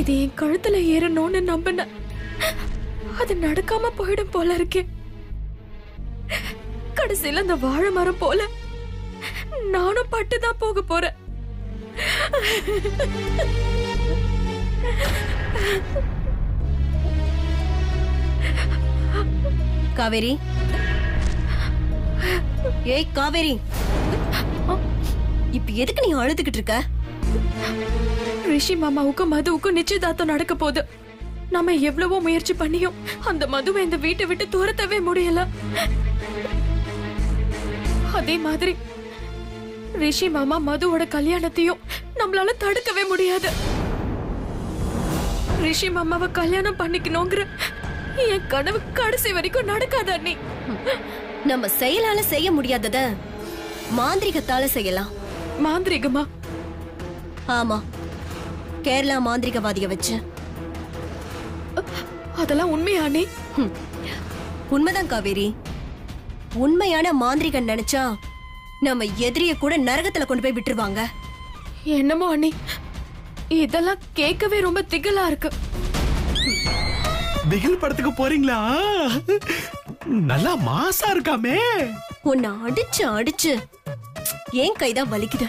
இது என் கழுத்துல ஏறணும்னு நம்பின, அது நடக்காம போயிடும் போல இருக்கே. கடைசியில அந்த வாழை மரம் போல நானும் பட்டுதான் போக போறேன். காவேரி, ஏய் காவேரி, இப்ப எதுக்கு நீ அழுதுகிட்டு இருக்க? ரிஷி மாமாவுக்கும் மதுவுக்கும் நிச்சயதார்த்தம் நடக்க போகுது. நாம எவ்வளவோ முயற்சி பண்ணியும் அந்த மதுவை இந்த வீட்டை விட்டு துரத்தவே முடியல. அதே மாதிரி ரிஷி மாமா மதுவோட கல்யாணத்தையும் நம்மளால தடுக்கவே முடியாது. ரிஷி மாமாவை கல்யாணம் பண்ணிக்கணுங்கிற என் கனவு கடைசி வரைக்கும் நடக்காத அண்ணி. நம்ம செயலால செய்ய முடியாதத மாந்திரிகத்தால செய்யலாம். மாந்திரிகமா? ஆமா, கேரளா மாந்திரிகவாதிய வச்சு. அதெல்லாம் உண்மையா அண்ணி? உண்மைதான் காவேரி. உண்மையான மாந்திரிகன் நினைச்சா நம்ம எதிரிய கூட நரகத்துல கொண்டு போய் விட்டுருவாங்க. என்னமோ அண்ணி, இதெல்லாம் கேட்கவே ரொம்ப திகலா இருக்கு. திகில் படத்துக்கு போறீங்களா? நல்லா மாசா இருக்காமே. உன்னை அடிச்சு அடிச்சு ஏன் கைதான் வலிக்குது.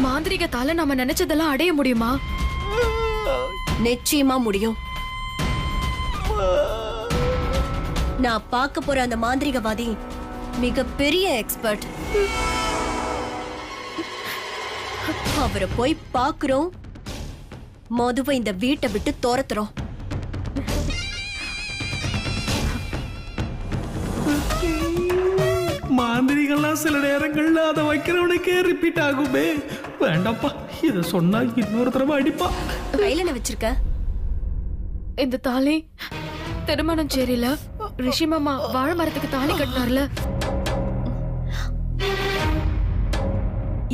மாந்திரிகத்தால நம்ம நினைச்சதெல்லாம் அடைய முடியுமா? நிச்சயமா முடியும். நான் பார்க்க போற அந்த மாந்திரிகவாதி மிகப்பெரிய எக்ஸ்பர்ட். அவரை போய் பாக்குறோம், மதுவை இந்த வீட்டை விட்டு துரத்துறோம். மாந்திரிகள்லாம் சில நேரங்கள்ல அதை வைக்கிறவனுக்கே ரிப்பீட் ஆகுமே. வேண்டாப்பா, இத சொன்னா இன்னொரு தடவை அடிப்பா. கையில என்ன வச்சிருக்க? இந்த தாலி திருமணம் சேரில ரிஷி மாமா வாழை மரத்துக்கு தாலி கட்டினார்ல,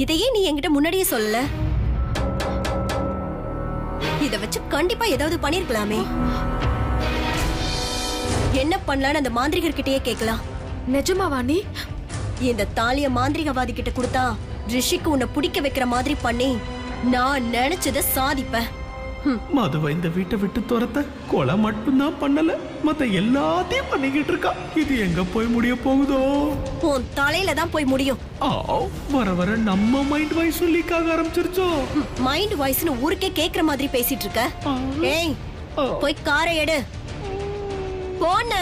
இதையே நீ என்கிட்ட முன்னாடியே சொல்லல. இத வச்சு கண்டிப்பா ஏதாவது பண்ணிருக்கலாமே. என்ன பண்ணலான்னு அந்த மாந்திரிகர் கிட்டயே கேட்கலாம். நிஜமாவா நீ? இந்த தாலிய மாந்திரிகவாதி கிட்ட கொடுத்தா ரிஷிக்கு உன்னை பிடிக்க வைக்கிற மாதிரி பண்ணி நான் நினைச்சத சாதிப்பேன். மதுவை இந்த வீட்டை விட்டு துரத்த கொலை மட்டும்தான் பண்ணல, மத்த எல்லாத்தையும் பண்ணிக்கிட்டு இருக்கா. இது எங்க போய் முடிய போகுதோ? உன் தலையில தான் போய் முடியும். வர வர நம்ம மைண்ட் வாய்ஸ் சொல்லிக்காக ஆரம்பிச்சிருச்சோ. மைண்ட் வாய்ஸ்னு ஊருக்கே கேக்குற மாதிரி பேசிட்டு இருக்க. ஏய், போய் காரை எடு. போன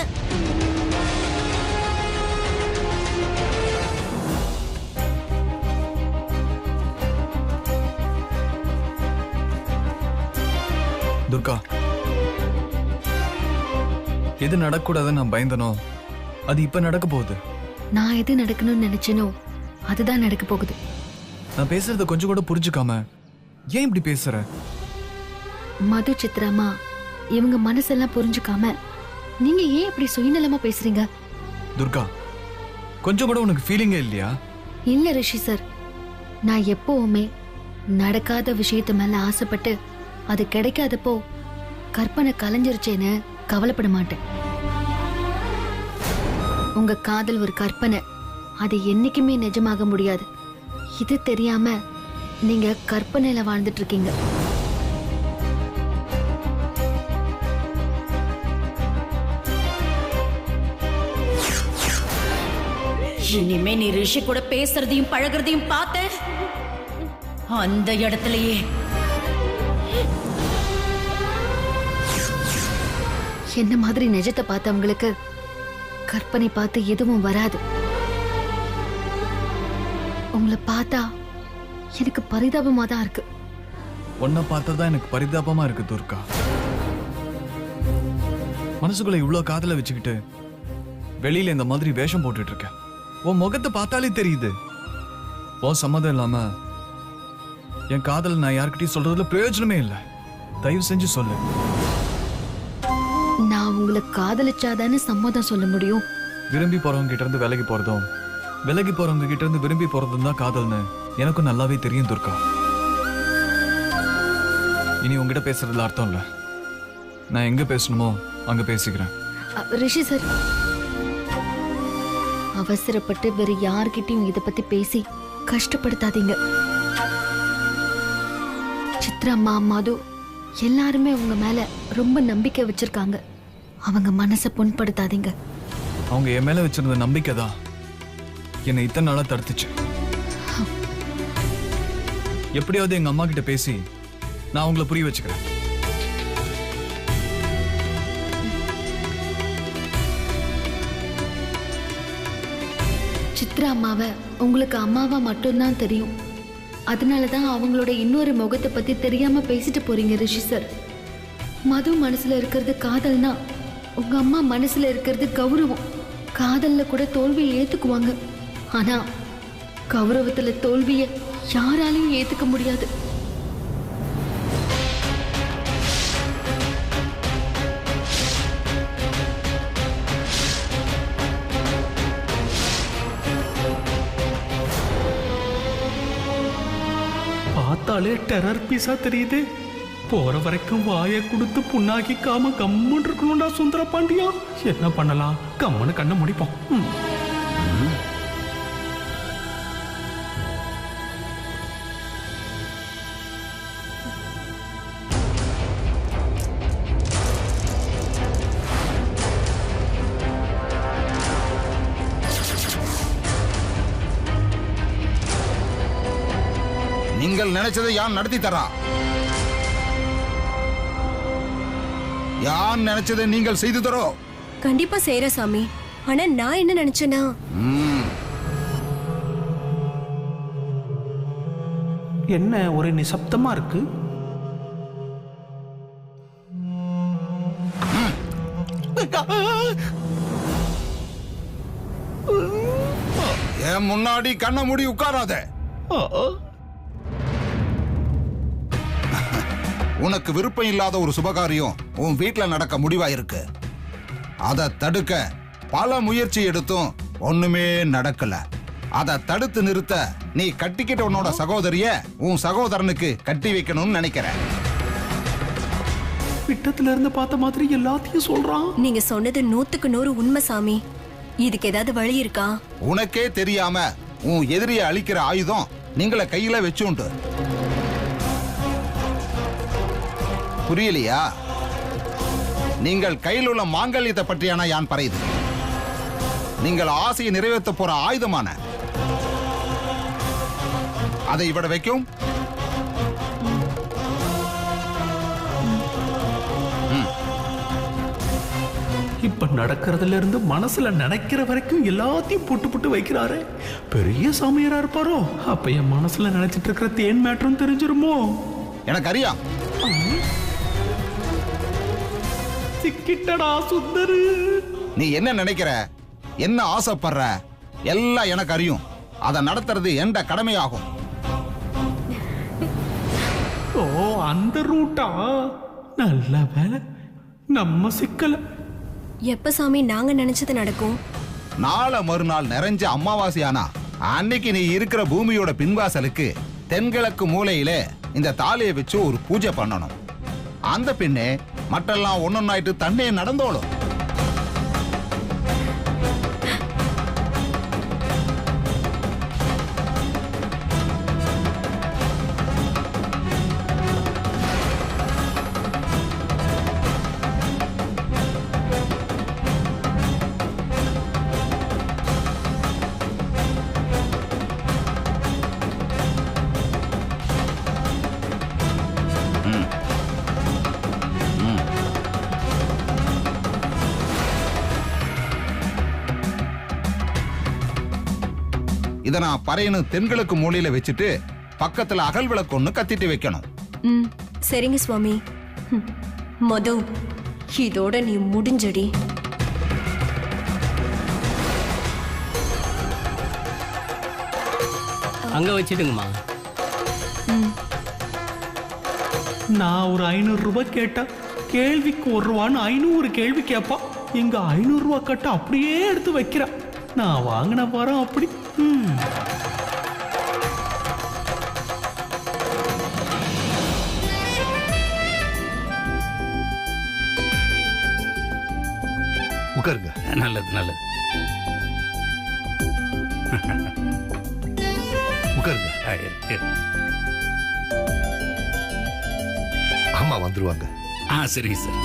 துர்கா, எது நடக்கூடாதுன்னு நான் பயந்தனோ அது இப்ப நடக்க போகுது. நான் எது நடக்கணும்னு நினைச்சேனோ அதுதான் நடக்க போகுது. நான் பேசுறத கொஞ்சம் கூட புரிஞ்சுக்காம ஏன் இப்படி பேசுற? மது, சித்ராமா இவங்க மனசெல்லாம் புரிஞ்சுக்காம நீங்க ஏன் இப்படி சுயநலமா பேசுறீங்க? துர்கா, கொஞ்சம் கூட உனக்கு ஃபீலிங்கே இல்லையா? இல்ல ரிஷி சார், நான் எப்பவுமே நடக்காத விஷயத்து மேல ஆசைப்பட்டு அது கிடைக்காதப்போ கற்பனை கலைஞ்சிருச்சேன்னு கவலைப்பட மாட்டேன். உங்க காதல் ஒரு கற்பனை, அது என்னைக்குமே நிஜமாக முடியாது. இது தெரியாம நீங்க கற்பனையில வாழ்ந்துட்டு இருக்கீங்க. இனிமே நீ ரிஷி கூட பேசுறதையும் பழகுறதையும் பார்த்த அந்த இடத்துலயே என்ன மாதிரி நிஜத்தை பார்த்தவங்களுக்கு கற்பனை பார்த்து எதுவும் வராது. உங்களை பார்த்தா எனக்கு பரிதாபமா தான் இருக்கு. உன்னை பார்த்ததான் எனக்கு பரிதாபமா இருக்கு துர்கா. மனசுக்குள்ள இவ்வளவு காதல வச்சுக்கிட்டு வெளியில இந்த மாதிரி வேஷம் போட்டுட்டு இருக்க. உன் முகத்தை பார்த்தாலே தெரியுது. உன் சம்மதம் இல்லாம என் காதல் நான் யார்கிட்டயும் சொல்றதுல பிரயோஜனமே இல்லை. தயவு செஞ்சு சொல்லு. நான் உங்களை காதலிச்சாதானே சம்மதம் சொல்ல முடியும். விரும்பி போறவங்க கிட்ட இருந்து விலகி போறதும் விலகி போறவங்க கிட்ட இருந்து விரும்பி போறதும் தான் காதல்னு எனக்கும் நல்லாவே தெரியும் துர்கா. இனி உங்ககிட்ட பேசுறதுல அர்த்தம் இல்ல. நான் எங்க பேசணுமோ அங்க பேசிக்கிறேன். ரிஷி சார், அவசரப்பட்டு வேற யார்கிட்டயும் இத பத்தி பேசி கஷ்டப்படுத்தாதீங்க. சித்ராம்மா, மது எல்லாருமே உங்க மேல ரொம்ப நம்பிக்கை வச்சிருக்காங்க. அவங்க மனசை புண்படுத்தாதீங்க. அவங்க என் மேல வச்சிருந்த நம்பிக்கை தான் என்னை இத்தனை நாளா தடுத்துச்சு. எப்படியாவது எங்க அம்மா கிட்ட பேசி நான் உங்களை புரிய வச்சுக்கிறேன். சித்ரா அம்மாவை உங்களுக்கு அம்மாவா மட்டும்தான் தெரியும். அதனாலதான் அவங்களோட இன்னொரு முகத்தை பத்தி தெரியாம பேசிட்டு போறீங்க ரிஷி சார். மது மனசுல இருக்கிறது காதல்னா உங்க அம்மா மனசுல இருக்கிறது கௌரவம். காதல்ல கூட தோல்வியை ஏத்துக்குவாங்க. ஆனா கௌரவத்துல தோல்வியை யாராலையும் ஏத்துக்க முடியாது. பார்த்தாலே டெரர் பீஸா தெரியுது. போற வரைக்கும் வாயை கொடுத்து புண்ணாக்கிக்காம கம்முன்னு இருக்கணும்டா சுந்தர பாண்டியா. என்ன பண்ணலாம்? கம்முன்னு கண்ணை முடிப்போம். நீங்கள் நினைச்சதை யான் நடத்தி தரா. யான் நினைச்சதை நீங்கள் செய்து தரோ. கண்டிப்பா செய்யற சாமி. ஆனா நான் என்ன நினைச்சேன்னா, என்ன ஒரு நிசப்தமா இருக்கு? என் முன்னாடி கண்ண மூடி உட்காராத. உனக்கு விருப்பம் இல்லாத ஒரு சுபகாரியம் உன் வீட்டுல நடக்க முடிவா இருக்கு. அதை தடுக்க பல முயற்சி எடுத்தும் ஒண்ணுமே நடக்கல. அதை தடுத்து நிறுத்த நீ கட்டிக்கிட்ட உன்னோட சகோதரிய உன் சகோதரனுக்கு கட்டி வைக்கணும்னு நினைக்கிற. பிட்டத்துல இருந்து பார்த்த மாதிரி எல்லாத்தையும் சொல்றான். நீங்க சொன்னது 100க்கு 100 உண்மை சாமி. இதுக்கு ஏதாவது வழி இருக்கா? உனக்கே தெரியாம உன் எதிரியை அழிக்கிற ஆயுதம் நீங்கள கையில வச்சுண்டு. புரியலையா? நீங்கள் கையில் உள்ள மாங்கல்யத்தை பற்றியான யான் பறையுது. நீங்கள் ஆசையை நிறைவேற்ற போற ஆயுதமான அதை இவட வைக்கும். இப்ப நடக்கிறதுல இருந்து மனசுல நினைக்கிற வரைக்கும் எல்லாத்தையும் புட்டு புட்டு வைக்கிறாரு. பெரிய சாமியாரா இருப்பாரோ? அப்ப என் மனசுல நினைச்சிட்டு இருக்கிற தேன் மேட்டரும் தெரிஞ்சிருமோ? எனக்கு அறியா. சிக்கிட்டடா சுந்தரு. நீ என்ன நினைக்கிற, என்ன ஆசைப்படுற எல்லாம் எனக்கு அறியும். அதை நடத்துறது எந்த கடமையாகும். ஓ, அந்த ரூட்டா? நல்ல வேலை நம்ம சிக்கல. எப்ப சாமி நாங்க நினைச்சது நடக்கும்? நாளை மறுநாள் நிறைஞ்ச அமாவாசையானா அன்னைக்கு நீ இருக்கிற பூமியோட பின்வாசலுக்கு தென்கிழக்கு மூலையிலே இந்த தாலியை வச்சு ஒரு பூஜை பண்ணணும். அந்த பின்னே மற்றெல்லாம் ஒன்னொன்னாயிட்டு தன்னே நடந்தோளும். இத நான் பறையனு தென்கிழக்கு மூலையில வச்சுட்டு பக்கத்துல அகல் விளக்கு ஒண்ணு கத்திட்டு வைக்கணும். சரிங்க சுவாமி. மது, இதோட நீ முடிஞ்சடி. அங்க வச்சிடுங்கம்மா. நான் ஒரு 500 ரூபாய் கேட்டா கேள்விக்கு 1 ரூபான்னு 500 கேள்வி கேட்பா. இங்க 500 ரூபாய் கட்ட அப்படியே எடுத்து வைக்கிறா. நான் வாங்கின பாரம் அப்படி. உட்காருங்க. நல்லது நல்லது. உட்காருங்க. அம்மா வந்துருவாங்க. சரிங்க சார்.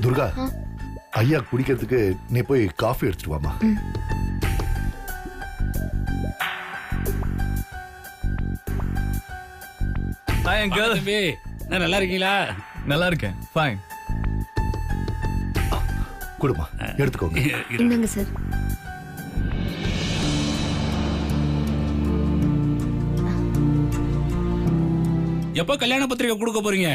துர்கா, ஐயா குடிக்கிறதுக்கு நீ போய் காஃபி எடுத்துட்டு வாமா. Hi uncle. தம்பி, நல்லா இருக்கீங்களா? நல்லா இருக்கேன், ஃபைன். குடுமா, எடுத்துக்கோங்க. இந்தாங்க சார். எப்போ கல்யாண பத்திரிக்கை கொடுக்க போறீங்க?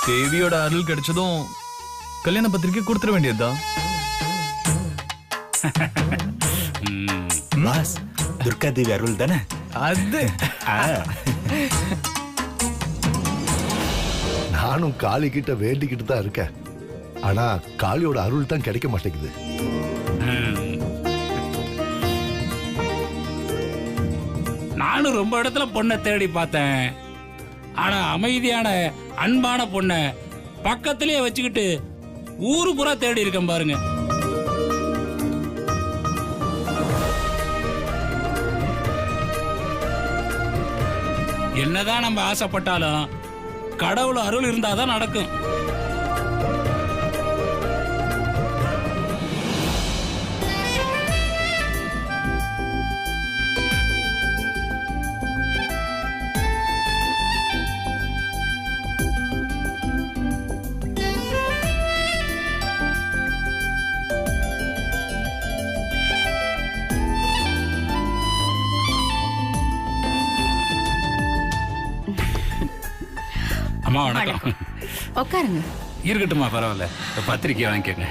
தேவியோட அருள் கிடைச்சதும் கல்யாண பத்திரிக்கை கொடுத்துட வேண்டியதுதான். பாஸ், துர்கா தேவி அருள் தானே அது? நானும் காளி கிட்ட வேண்டிக்கிட்டு தான் இருக்கேன். ஆனா காளியோட அருள் தான் கிடைக்க மாட்டேங்குது. நானும் ரொம்ப இடத்துல பொண்ணை தேடி பார்த்தேன். ஆனா அமைதியான அன்பான பொண்ணை பக்கத்திலேயே வச்சுக்கிட்டு ஊரு பூரா தேடி இருக்கேன் பாருங்க. என்னதான் நம்ம ஆசைப்பட்டாலும் கடவுள் அருள் இருந்தாதான் நடக்கும். அம்மா வணக்கம். உட்காருங்க. இருக்கட்டுமா, பரவாயில்ல. பத்திரிக்கை வாங்கிக்கங்க.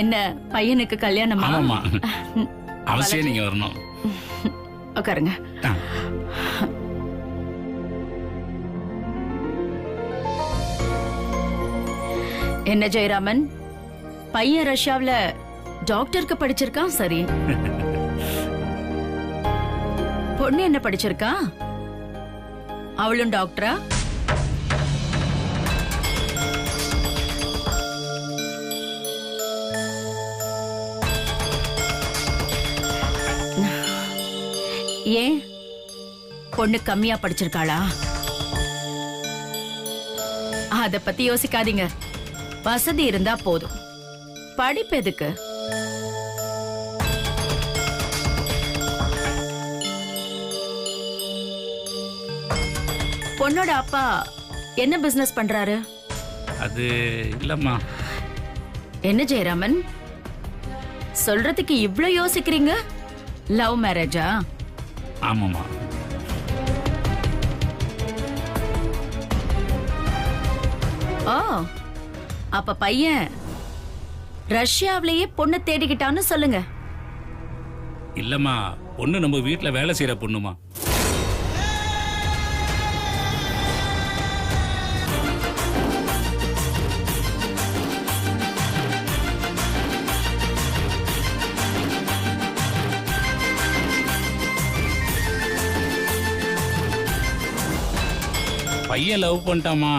என்ன பையனுக்கு கல்யாணமா? ஆமாம்மா, அவசியம் நீங்க வரணும். உட்காருங்க. என்ன ஜெயராமன், பையன் ரஷ்யாவுல டாக்டருக்கு படிச்சிருக்கான், சரி. பொண்ணு என்ன படிச்சிருக்கா? அவளும் டாக்டரா? ஏன் பொண்ணு கம்மியா படிச்சிருக்காளா? அத பத்தி யோசிக்காதீங்க. வசதி இருந்தா போதும், படிப்பு எதுக்கு? பொண்ணோட அப்பா என்ன பிசினஸ் பண்றாரு? அது இல்லம்மா. என்ன ஜெயராமன், சொல்றதுக்கு இவ்ளோ யோசிக்கிறீங்க? லவ் மேரேஜா? ஆமாம்மா. ஓ, அப்ப பையன் ரஷ்யாவிலேயே பொண்ணு தேடிக்கிட்டான்னு சொல்லுங்க. இல்லம்மா, பொண்ணு நம்ம வீட்டுல வேலை செய்யற பொண்ணுமா. பையன் லவ் பண்ணிட்டாமா,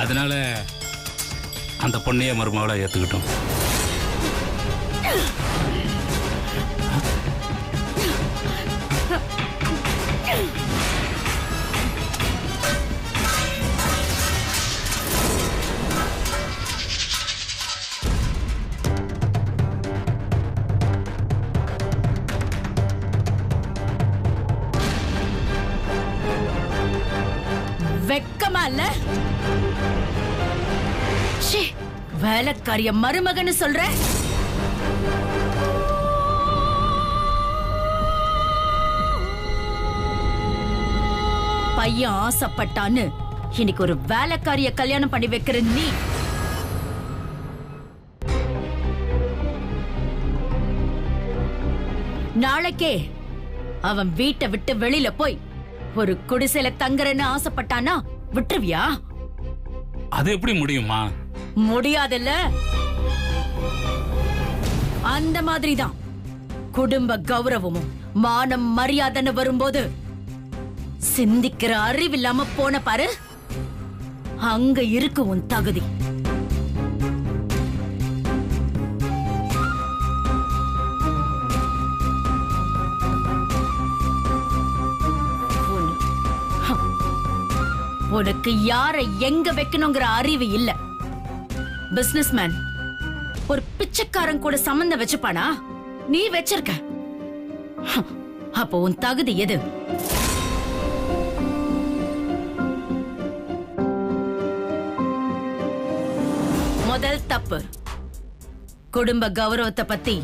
அதனால அந்த பொண்ணைய மருமகளா ஏத்துக்கிட்டோம். வெக்கமா இல்ல? வேலைக்காரிய மருமகன்னு சொல்ற? பையன் ஆசைப்பட்டான்னு இன்னைக்கு ஒரு வேலைக்காரிய கல்யாணம் பண்ணி வைக்கிற நீ நாளைக்கே அவன் வீட்டை விட்டு வெளியில போய் ஒரு குடிசையில தங்குறன்னு ஆசைப்பட்டானா விட்டுருவியா? அது எப்படி முடியுமா? முடியாதுல்ல. அந்த மாதிரிதான் குடும்ப கௌரவமும் மானம் மரியாதைன்னு வரும்போது சிந்திக்கிற அறிவில்லாம போன பாரு, அங்க இருக்கு உன் தகுதி. உனக்கு யாரை எங்க வைக்கணுங்கிற அறிவு இல்ல. பிசினஸ்மேன் ஒரு பிச்சைக்காரன் கூட சம்பந்தம் வச்சுப்பானா? நீ வச்சிருக்க. அப்போ உன் தகுதி எது? முதல் தப்பு, குடும்ப கௌரவத்தை பத்தி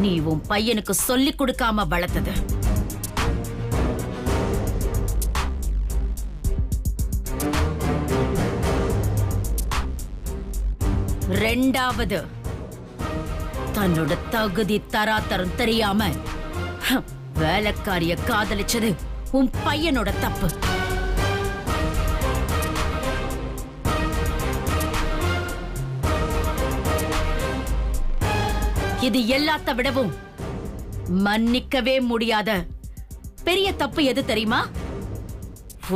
நீ உன் பையனுக்கு சொல்லிக் கொடுக்காம வளர்த்தது. ரெண்டாவது, தன்னோட தகுதி தராதரம் தெரியாம வேலைக்காரிய காதலிச்சது உன் பையனோட தப்பு. இது எல்லாத்த விடவும் மன்னிக்கவே முடியாத பெரிய தப்பு எது தெரியுமா?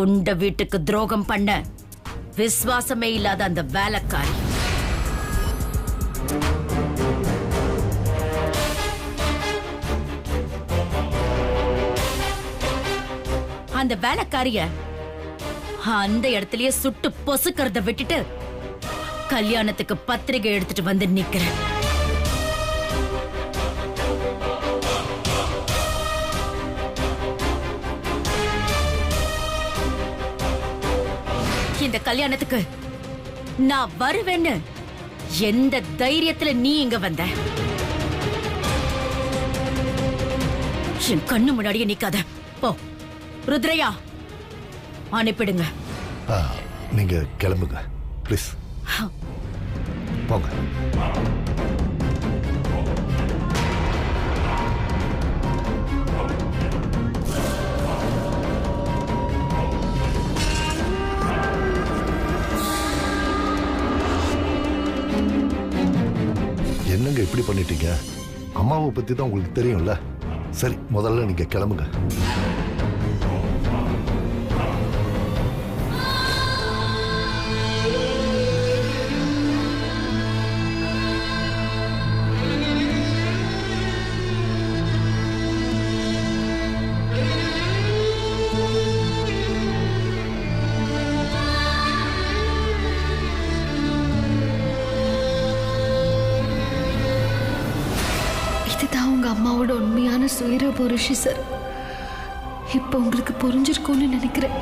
உண்ட வீட்டுக்கு துரோகம் பண்ண விசுவாசமே இல்லாத அந்த வேலைக்காரி. அந்த வேலைக்காரிய அந்த இடத்துலயே சுட்டு பொசுக்கிறத விட்டுட்டு கல்யாணத்துக்கு பத்திரிகை எடுத்துட்டு வந்து நிக்கிறேன். இந்த கல்யாணத்துக்கு நான் வருவேன்னு எந்த தைரியத்துல நீ இங்க வந்த? என் கண்ணு முன்னாடியே நிக்காத. போ ருத்ரையா, அனுப்பிடுங்க. நீங்க கிளம்புங்க ப்ளீஸ். போங்க. என்னங்க இப்படி பண்ணிட்டீங்க? அம்மாவை பத்தி தான் உங்களுக்கு தெரியும்ல. சரி, முதல்ல நீங்க கிளம்புங்க. இதுதான் உங்க அம்மாவோட உண்மையான சுயரூபம் ரிஷி சார். இப்போ உங்களுக்கு புரிஞ்சிருக்கும்னு நினைக்கிறேன்.